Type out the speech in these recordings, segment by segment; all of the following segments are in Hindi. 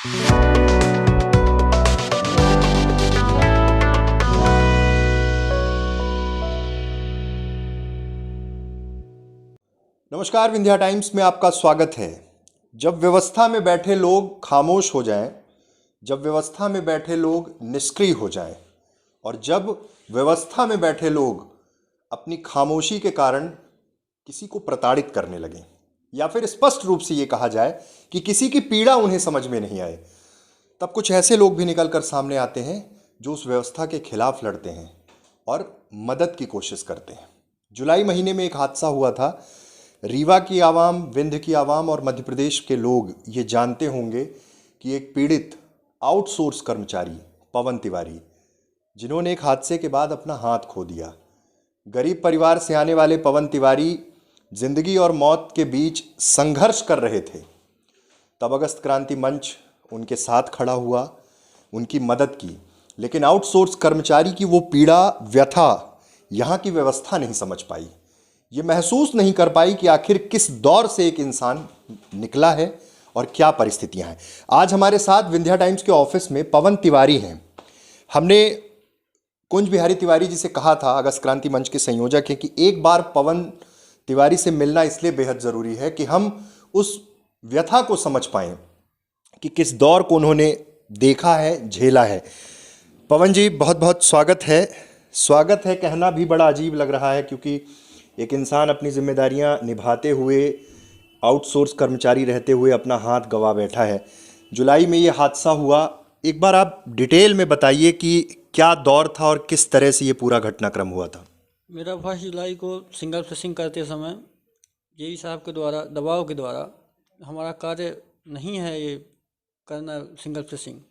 नमस्कार, विंध्या टाइम्स में आपका स्वागत है। जब व्यवस्था में बैठे लोग खामोश हो जाएं, जब व्यवस्था में बैठे लोग निष्क्रिय हो जाएं और जब व्यवस्था में बैठे लोग अपनी खामोशी के कारण किसी को प्रताड़ित करने लगें, या फिर स्पष्ट रूप से ये कहा जाए कि किसी की पीड़ा उन्हें समझ में नहीं आए, तब कुछ ऐसे लोग भी निकल कर सामने आते हैं जो उस व्यवस्था के खिलाफ लड़ते हैं और मदद की कोशिश करते हैं। जुलाई महीने में एक हादसा हुआ था। रीवा की आवाम, विंध्य की आवाम और मध्य प्रदेश के लोग ये जानते होंगे कि एक पीड़ित आउटसोर्स कर्मचारी पवन तिवारी, जिन्होंने एक हादसे के बाद अपना हाथ खो दिया। गरीब परिवार से आने वाले पवन तिवारी जिंदगी और मौत के बीच संघर्ष कर रहे थे। तब अगस्त क्रांति मंच उनके साथ खड़ा हुआ, उनकी मदद की, लेकिन आउटसोर्स कर्मचारी की वो पीड़ा, व्यथा यहाँ की व्यवस्था नहीं समझ पाई। ये महसूस नहीं कर पाई कि आखिर किस दौर से एक इंसान निकला है और क्या परिस्थितियां हैं। आज हमारे साथ विंध्या टाइम्स के ऑफिस में पवन तिवारी हैं। हमने कुंज बिहारी तिवारी जी से कहा था, अगस्त क्रांति मंच के संयोजक हैं, कि एक बार पवन तिवारी से मिलना इसलिए बेहद ज़रूरी है कि हम उस व्यथा को समझ पाएं कि किस दौर को उन्होंने देखा है, झेला है। पवन जी, बहुत बहुत स्वागत है। स्वागत है कहना भी बड़ा अजीब लग रहा है, क्योंकि एक इंसान अपनी जिम्मेदारियां निभाते हुए, आउटसोर्स कर्मचारी रहते हुए अपना हाथ गंवा बैठा है। जुलाई में ये हादसा हुआ। एक बार आप डिटेल में बताइए कि क्या दौर था और किस तरह से ये पूरा घटनाक्रम हुआ था। मेरा 1 जुलाई को सिंगल फिशिंग करते समय जेई साहब के द्वारा, दबाव के द्वारा, हमारा कार्य नहीं है ये करना सिंगल फिशिंग,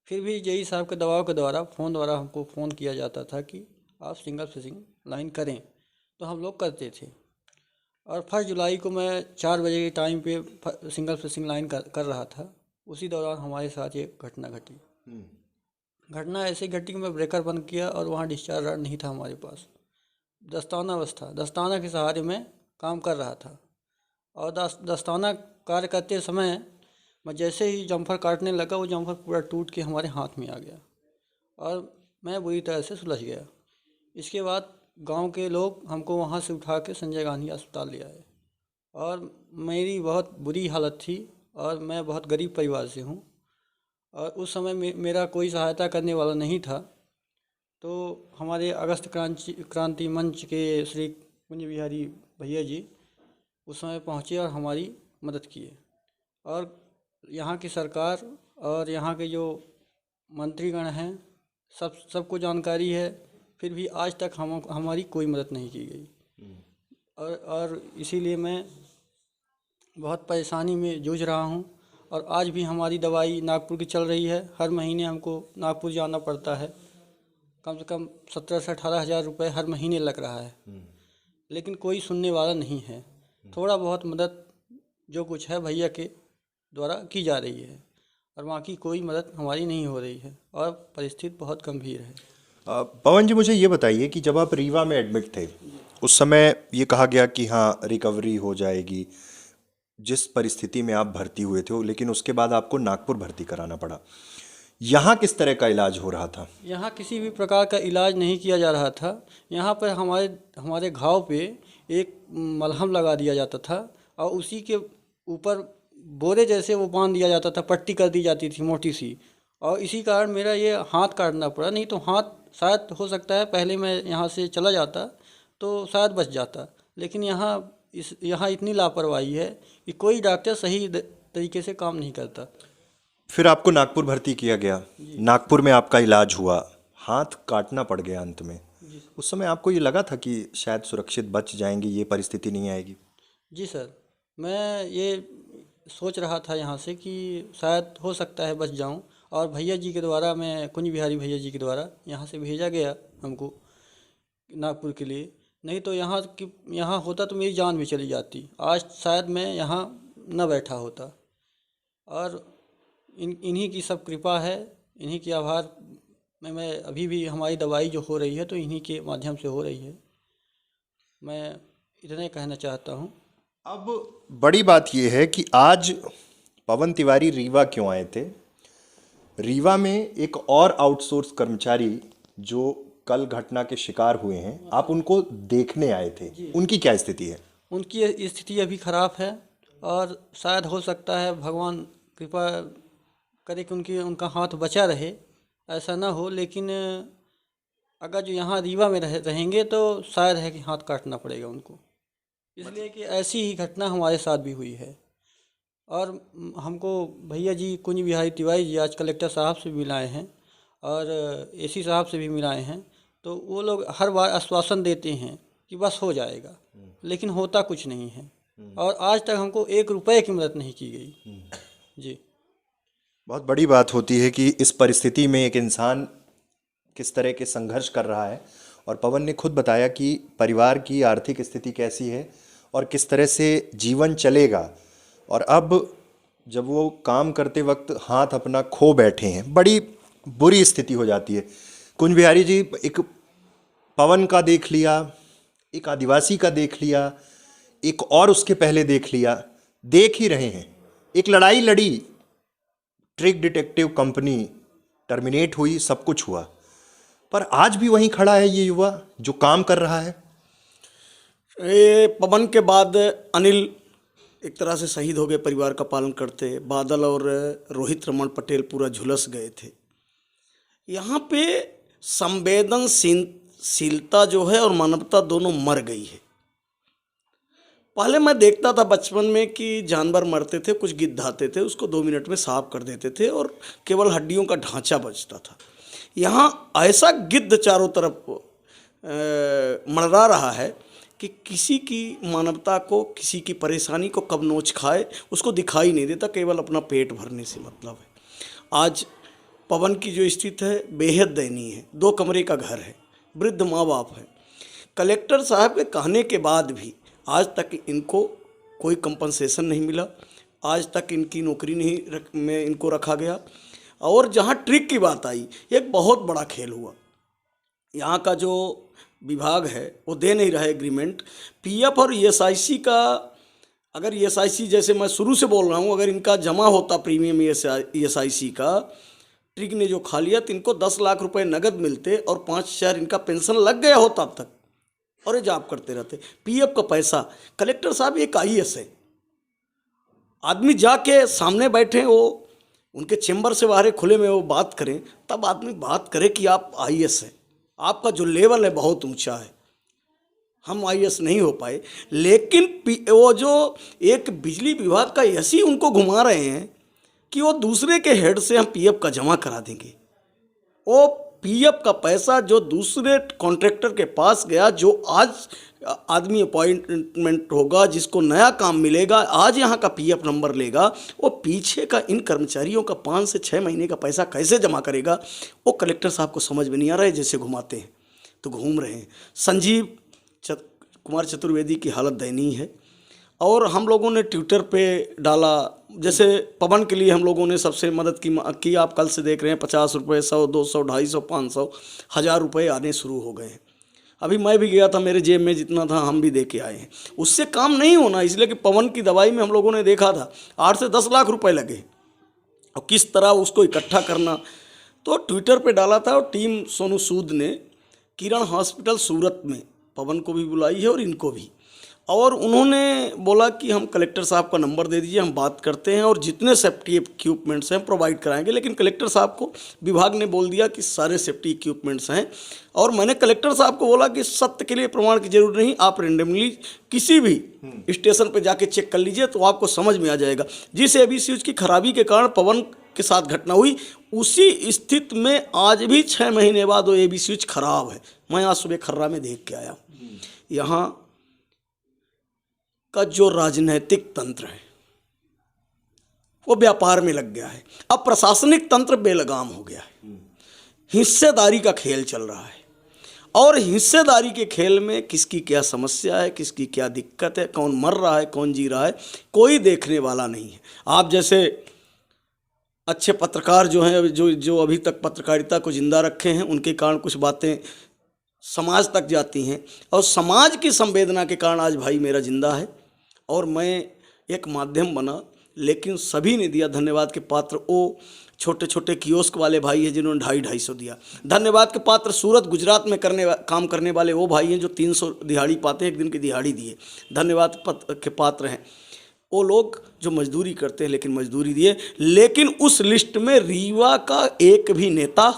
फिर भी जेई साहब के दबाव के द्वारा फ़ोन द्वारा हमको फ़ोन किया जाता था कि आप सिंगल फिशिंग लाइन करें, तो हम लोग करते थे। और 1 जुलाई को मैं 4 बजे के टाइम पे सिंगल फिशिंग लाइन कर रहा था। उसी दौरान हमारे साथ ये घटना घटी। घटना ऐसे घटी कि मैं ब्रेकर बंद किया और वहाँ डिस्चार्ज रॉड नहीं था हमारे पास। दस्ताना के सहारे मैं काम कर रहा था और दस्ताना कार्य करते समय मैं जैसे ही जम्फर काटने लगा, वो जम्फर पूरा टूट के हमारे हाथ में आ गया और मैं बुरी तरह से सुलझ गया। इसके बाद गांव के लोग हमको वहां से उठा के संजय गांधी अस्पताल ले आए और मेरी बहुत बुरी हालत थी और मैं बहुत गरीब परिवार से हूं और उस समय मेरा कोई सहायता करने वाला नहीं था। तो हमारे अगस्त क्रांति मंच के श्री कुंज बिहारी भैया जी उस समय पहुँचे और हमारी मदद किए। और यहाँ की सरकार और यहाँ के जो मंत्रीगण हैं, सबको जानकारी है, फिर भी आज तक हमारी कोई मदद नहीं की गई। और इसीलिए मैं बहुत परेशानी में जूझ रहा हूँ। और आज भी हमारी दवाई नागपुर की चल रही है। हर महीने हमको नागपुर जाना पड़ता है। कम से कम 17 से 18 हज़ार रुपये हर महीने लग रहा है, लेकिन कोई सुनने वाला नहीं है। थोड़ा बहुत मदद जो कुछ है भैया के द्वारा की जा रही है और बाकी कोई मदद हमारी नहीं हो रही है और परिस्थिति बहुत गंभीर है। पवन जी, मुझे ये बताइए कि जब आप रीवा में एडमिट थे, उस समय ये कहा गया कि हाँ, रिकवरी हो जाएगी, जिस परिस्थिति में आप भर्ती हुए थे, लेकिन उसके बाद आपको नागपुर भर्ती कराना पड़ा। यहाँ किस तरह का इलाज हो रहा था? यहाँ किसी भी प्रकार का इलाज नहीं किया जा रहा था। यहाँ पर हमारे घाव पे एक मलहम लगा दिया जाता था और उसी के ऊपर बोरे जैसे वो बांध दिया जाता था, पट्टी कर दी जाती थी मोटी सी, और इसी कारण मेरा ये हाथ काटना पड़ा। नहीं तो हाथ शायद हो सकता है पहले मैं यहाँ से चला जाता तो शायद बच जाता, लेकिन यहाँ इतनी लापरवाही है कि कोई डॉक्टर सही तरीके से काम नहीं करता। फिर आपको नागपुर भर्ती किया गया। नागपुर में आपका इलाज हुआ, हाथ काटना पड़ गया अंत में। उस समय आपको ये लगा था कि शायद सुरक्षित बच जाएंगे, ये परिस्थिति नहीं आएगी? जी सर, मैं ये सोच रहा था यहाँ से कि शायद हो सकता है बच जाऊँ, और भैया जी के द्वारा, मैं कुंज बिहारी भैया जी के द्वारा यहाँ से भेजा गया हमको नागपुर के लिए। नहीं तो यहाँ होता तो मेरी जान भी चली जाती। आज शायद मैं यहाँ न बैठा होता। और इन्हीं की सब कृपा है, इन्हीं के आभार में मैं अभी भी, हमारी दवाई जो हो रही है तो इन्हीं के माध्यम से हो रही है। मैं इतने कहना चाहता हूँ। अब बड़ी बात यह है कि आज पवन तिवारी रीवा क्यों आए थे रीवा में एक और आउटसोर्स कर्मचारी जो कल घटना के शिकार हुए हैं, आप उनको देखने आए थे, उनकी क्या स्थिति है? उनकी स्थिति अभी ख़राब है और शायद हो सकता है भगवान कृपा करे कि उनका हाथ बचा रहे, ऐसा ना हो। लेकिन अगर जो यहाँ रीवा में रहेंगे तो शायद है कि हाथ काटना पड़ेगा उनको, इसलिए कि ऐसी ही घटना हमारे साथ भी हुई है। और हमको भैया जी कुंज बिहारी तिवारी जी आज कलेक्टर साहब से भी मिलाए हैं और एसी साहब से भी मिलाए हैं, तो वो लोग हर बार आश्वासन देते हैं कि बस हो जाएगा, लेकिन होता कुछ नहीं है। और आज तक हमको 1 रुपये की मदद नहीं की गई जी। बहुत बड़ी बात होती है कि इस परिस्थिति में एक इंसान किस तरह के संघर्ष कर रहा है, और पवन ने खुद बताया कि परिवार की आर्थिक स्थिति कैसी है और किस तरह से जीवन चलेगा। और अब जब वो काम करते वक्त हाथ अपना खो बैठे हैं, बड़ी बुरी स्थिति हो जाती है। कुंज बिहारी जी, एक पवन का देख लिया, एक आदिवासी का देख लिया, एक और उसके पहले देख लिया, देख ही रहे हैं। एक लड़ाई लड़ी, ट्रिक डिटेक्टिव कंपनी टर्मिनेट हुई, सब कुछ हुआ, पर आज भी वहीं खड़ा है ये युवा जो काम कर रहा है। ये पवन के बाद अनिल एक तरह से शहीद हो गए परिवार का पालन करते। बादल और रोहित रमन पटेल पूरा झुलस गए थे। यहाँ पे संवेदनशीलता जो है और मानवता दोनों मर गई है। पहले मैं देखता था बचपन में कि जानवर मरते थे, कुछ गिद्ध आते थे, उसको 2 मिनट में साफ कर देते थे और केवल हड्डियों का ढांचा बचता था। यहाँ ऐसा गिद्ध चारों तरफ मंडरा रहा है कि किसी की मानवता को, किसी की परेशानी को कब नोच खाए उसको दिखाई नहीं देता, केवल अपना पेट भरने से मतलब है। आज पवन की जो स्थिति है बेहद दयनीय है। 2 कमरे का घर है, वृद्ध माँ बाप है। कलेक्टर साहब के कहने के बाद भी आज तक इनको कोई कंपनसेशन नहीं मिला, आज तक इनकी नौकरी में इनको रखा गया। और जहाँ ट्रिक की बात आई, एक बहुत बड़ा खेल हुआ। यहाँ का जो विभाग है वो दे नहीं रहा है एग्रीमेंट। पीएफ और ईएसआईसी का, अगर ईएसआईसी जैसे मैं शुरू से बोल रहा हूँ, अगर इनका जमा होता प्रीमियम ईएसआईसी का, ट्रिक ने जो खा लिया तो इनको 10 लाख रुपए नगद मिलते और 5,000 इनका पेंशन लग गया होता अब तक, और ये जॉब करते रहते। पीएफ का पैसा, कलेक्टर साहब एक आईएएस है, आदमी जाके सामने बैठे, वो उनके चेंबर से बाहर खुले में वो बात करें, तब आदमी बात करे कि आप आईएएस हैं, आपका जो लेवल है बहुत ऊंचा है। हम आईएएस नहीं हो पाए, लेकिन वो जो एक बिजली विभाग का एसी उनको घुमा रहे हैं कि वो दूसरे के हेड से हम पीएफ का जमा करा देंगे। वो पीएफ का पैसा जो दूसरे कॉन्ट्रैक्टर के पास गया, जो आज आदमी अपॉइंटमेंट होगा, जिसको नया काम मिलेगा, आज यहाँ का पीएफ नंबर लेगा, वो पीछे का इन कर्मचारियों का 5 से 6 महीने का पैसा कैसे जमा करेगा, वो कलेक्टर साहब को समझ में नहीं आ रहा है। जैसे घुमाते हैं तो घूम रहे हैं। संजीव कुमार चतुर्वेदी की हालत दयनीय है। और हम लोगों ने ट्विटर पे डाला, जैसे पवन के लिए हम लोगों ने सबसे मदद की। आप कल से देख रहे हैं 50 रुपये, 100, 200, 250, 500, 1000 रुपये आने शुरू हो गए हैं। अभी मैं भी गया था, मेरे जेब में जितना था हम भी दे के आए हैं। उससे काम नहीं होना, इसलिए कि पवन की दवाई में हम लोगों ने देखा था 8 से 10 लाख रुपए लगे, और किस तरह उसको इकट्ठा करना। तो ट्विटर पे डाला था, और टीम सोनू सूद ने किरण हॉस्पिटल सूरत में पवन को भी बुलाई है और इनको भी, और उन्होंने बोला कि हम कलेक्टर साहब का नंबर दे दीजिए, हम बात करते हैं और जितने सेफ्टी इक्विपमेंट्स हैं प्रोवाइड कराएंगे। लेकिन कलेक्टर साहब को विभाग ने बोल दिया कि सारे सेफ्टी इक्विपमेंट्स हैं। और मैंने कलेक्टर साहब को बोला कि सत्य के लिए प्रमाण की जरूरत नहीं, आप रेंडमली किसी भी स्टेशन पर जाके चेक कर लीजिए तो आपको समझ में आ जाएगा। जिस एबी स्विच की खराबी के कारण पवन के साथ घटना हुई, उसी स्थिति में आज भी 6 महीने बाद वो एबी स्विच खराब है। मैं आज सुबह खर्रा में देख के आया। यहाँ का जो राजनीतिक तंत्र है वो व्यापार में लग गया है। अब प्रशासनिक तंत्र बेलगाम हो गया है। हिस्सेदारी का खेल चल रहा है, और हिस्सेदारी के खेल में किसकी क्या समस्या है, किसकी क्या दिक्कत है, कौन मर रहा है, कौन जी रहा है, कोई देखने वाला नहीं है। आप जैसे अच्छे पत्रकार जो हैं, जो अभी तक पत्रकारिता को जिंदा रखे हैं, उनके कारण कुछ बातें समाज तक जाती हैं, और समाज की संवेदना के कारण आज भाई मेरा जिंदा है। और मैं एक माध्यम बना लेकिन सभी ने दिया। धन्यवाद के पात्र वो छोटे छोटे कियोस्क वाले भाई हैं जिन्होंने 250-250 दिया। धन्यवाद के पात्र सूरत गुजरात में काम करने वाले वो भाई हैं जो 300 दिहाड़ी पाते हैं, एक दिन की दिहाड़ी दिए। धन्यवाद के पात्र हैं वो लोग जो मजदूरी करते हैं लेकिन मजदूरी दिए। लेकिन उस लिस्ट में रीवा का एक भी नेता,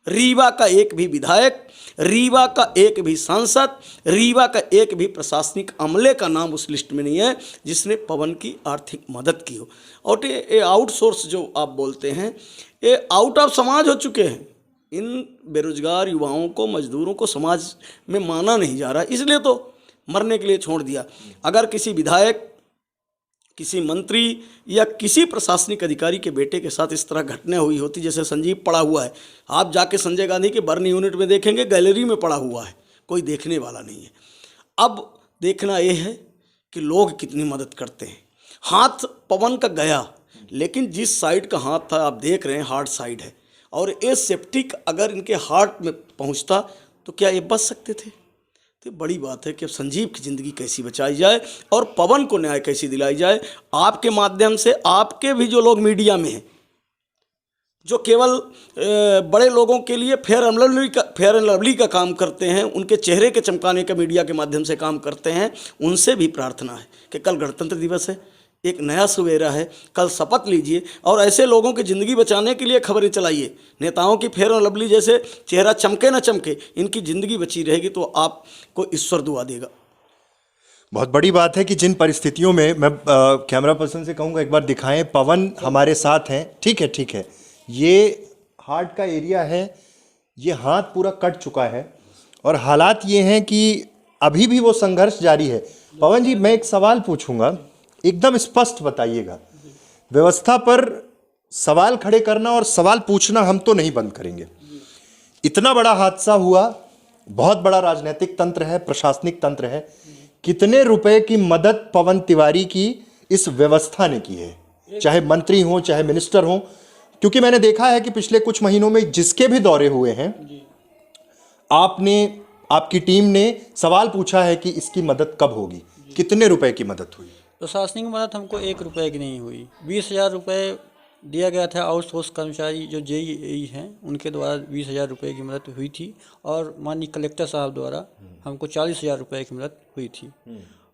रीवा का एक भी विधायक, रीवा का एक भी सांसद, रीवा का एक भी प्रशासनिक अमले का नाम उस लिस्ट में नहीं है जिसने पवन की आर्थिक मदद की हो। और ये आउटसोर्स जो आप बोलते हैं ये आउट ऑफ समाज हो चुके हैं। इन बेरोजगार युवाओं को, मजदूरों को समाज में माना नहीं जा रहा, इसलिए तो मरने के लिए छोड़ दिया। अगर किसी विधायक, किसी मंत्री या किसी प्रशासनिक अधिकारी के बेटे के साथ इस तरह घटना हुई होती, जैसे संजीव पड़ा हुआ है, आप जाके संजय गांधी के बर्न यूनिट में देखेंगे, गैलरी में पड़ा हुआ है, कोई देखने वाला नहीं है। अब देखना यह है कि लोग कितनी मदद करते हैं। हाथ पवन का गया, लेकिन जिस साइड का हाथ था आप देख रहे हैं हार्ट साइड है, और ये सेप्टिक अगर इनके हार्ट में पहुंचता तो क्या ये बच सकते थे? तो बड़ी बात है कि अब संजीव की ज़िंदगी कैसी बचाई जाए और पवन को न्याय कैसी दिलाई जाए। आपके माध्यम से, आपके भी जो लोग मीडिया में हैं, जो केवल बड़े लोगों के लिए फेयर एंड लवली का काम करते हैं, उनके चेहरे के चमकाने का मीडिया के माध्यम से काम करते हैं, उनसे भी प्रार्थना है कि कल गणतंत्र दिवस है, एक नया सवेरा है, कल शपथ लीजिए और ऐसे लोगों की ज़िंदगी बचाने के लिए खबरें चलाइए। नेताओं की फेयर एंड लवली जैसे चेहरा चमके ना चमके, इनकी ज़िंदगी बची रहेगी तो आपको ईश्वर दुआ देगा। बहुत बड़ी बात है कि जिन परिस्थितियों में मैं कैमरा पर्सन से कहूँगा एक बार दिखाएं, पवन हमारे साथ हैं। ठीक है, ठीक है, ये हार्ट का एरिया है, ये हाथ पूरा कट चुका है और हालात ये हैं कि अभी भी वो संघर्ष जारी है। पवन जी, मैं एक सवाल पूछूंगा, एकदम स्पष्ट बताइएगा। व्यवस्था पर सवाल खड़े करना और सवाल पूछना हम तो नहीं बंद करेंगे। इतना बड़ा हादसा हुआ, बहुत बड़ा राजनीतिक तंत्र है, प्रशासनिक तंत्र है, कितने रुपए की मदद पवन तिवारी की इस व्यवस्था ने की है, चाहे मंत्री हो चाहे मिनिस्टर हो? क्योंकि मैंने देखा है कि पिछले कुछ महीनों में जिसके भी दौरे हुए हैं, आपने, आपकी टीम ने सवाल पूछा है कि इसकी मदद कब होगी, कितने रुपए की मदद हुई? प्रशासनिक मदद हमको 1 रुपये की नहीं हुई। 20,000 रुपये दिया गया था आउटसोर्स कर्मचारी जो जेईई हैं उनके द्वारा 20,000 रुपये की मदद हुई थी, और माननीय कलेक्टर साहब द्वारा हमको 40,000 रुपये की मदद हुई थी।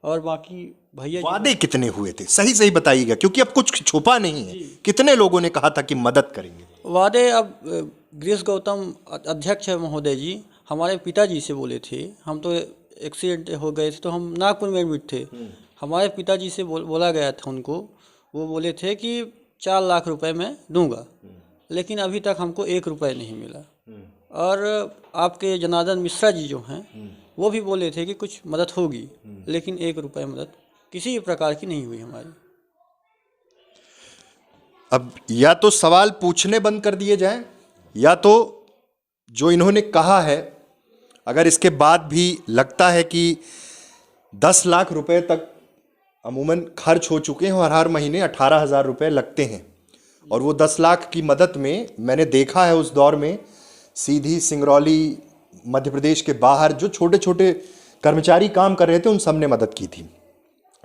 और बाकी भैया वादे कितने हुए थे, सही सही बताइएगा, क्योंकि अब कुछ छुपा नहीं है। कितने लोगों ने कहा था कि मदद करेंगे? वादे अब गिरीश गौतम अध्यक्ष महोदय जी हमारे पिताजी से बोले थे। हम तो एक्सीडेंट हो गए थे तो हम नागपुर में एडमिट थे। हमारे पिताजी से बोला गया था उनको, वो बोले थे कि 4 लाख रुपए मैं दूंगा, लेकिन अभी तक हमको 1 रुपये नहीं मिला। और आपके जनार्दन मिश्रा जी जो हैं वो भी बोले थे कि कुछ मदद होगी, लेकिन 1 रुपये मदद किसी प्रकार की नहीं हुई हमारी। अब या तो सवाल पूछने बंद कर दिए जाएं, या तो जो इन्होंने कहा है, अगर इसके बाद भी लगता है कि 10 लाख रुपए तक अमूमन खर्च हो चुके हैं और हर महीने 18,000 रुपये लगते हैं, और वो 10 लाख की मदद में मैंने देखा है उस दौर में सीधी, सिंगरौली, मध्य प्रदेश के बाहर जो छोटे छोटे कर्मचारी काम कर रहे थे उन सब ने मदद की थी।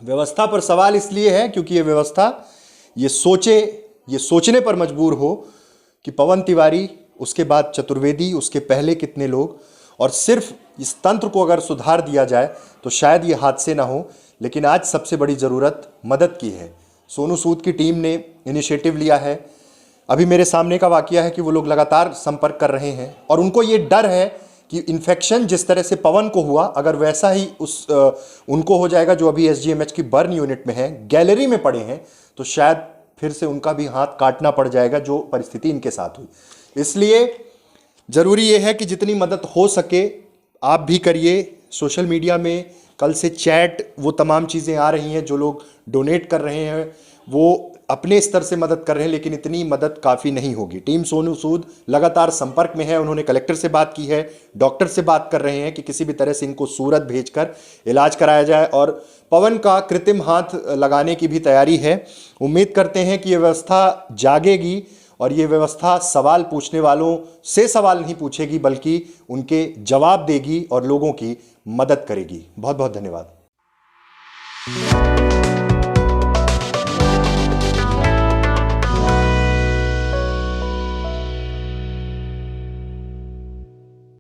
व्यवस्था पर सवाल इसलिए है क्योंकि ये व्यवस्था ये सोचने पर मजबूर हो कि पवन तिवारी, उसके बाद चतुर्वेदी, उसके पहले कितने लोग, और सिर्फ इस तंत्र को अगर सुधार दिया जाए तो शायद ये हादसे ना हो। लेकिन आज सबसे बड़ी ज़रूरत मदद की है। सोनू सूद की टीम ने इनिशिएटिव लिया है। अभी मेरे सामने का वाकया है कि वो लोग लगातार संपर्क कर रहे हैं और उनको ये डर है कि इन्फेक्शन जिस तरह से पवन को हुआ, अगर वैसा ही उनको हो जाएगा जो अभी एसजीएमएच की बर्न यूनिट में है, गैलरी में पड़े हैं, तो शायद फिर से उनका भी हाथ काटना पड़ जाएगा, जो परिस्थिति इनके साथ हुई। इसलिए ज़रूरी ये है कि जितनी मदद हो सके आप भी करिए। सोशल मीडिया में कल से चैट, वो तमाम चीज़ें आ रही हैं, जो लोग डोनेट कर रहे हैं वो अपने स्तर से मदद कर रहे हैं, लेकिन इतनी मदद काफ़ी नहीं होगी। टीम सोनू सूद लगातार संपर्क में है, उन्होंने कलेक्टर से बात की है, डॉक्टर से बात कर रहे हैं कि किसी भी तरह से इनको सूरत भेजकर इलाज कराया जाए, और पवन का कृत्रिम हाथ लगाने की भी तैयारी है। उम्मीद करते हैं कि ये व्यवस्था जागेगी और ये व्यवस्था सवाल पूछने वालों से सवाल नहीं पूछेगी, बल्कि उनके जवाब देगी और लोगों की मदद करेगी। बहुत बहुत धन्यवाद।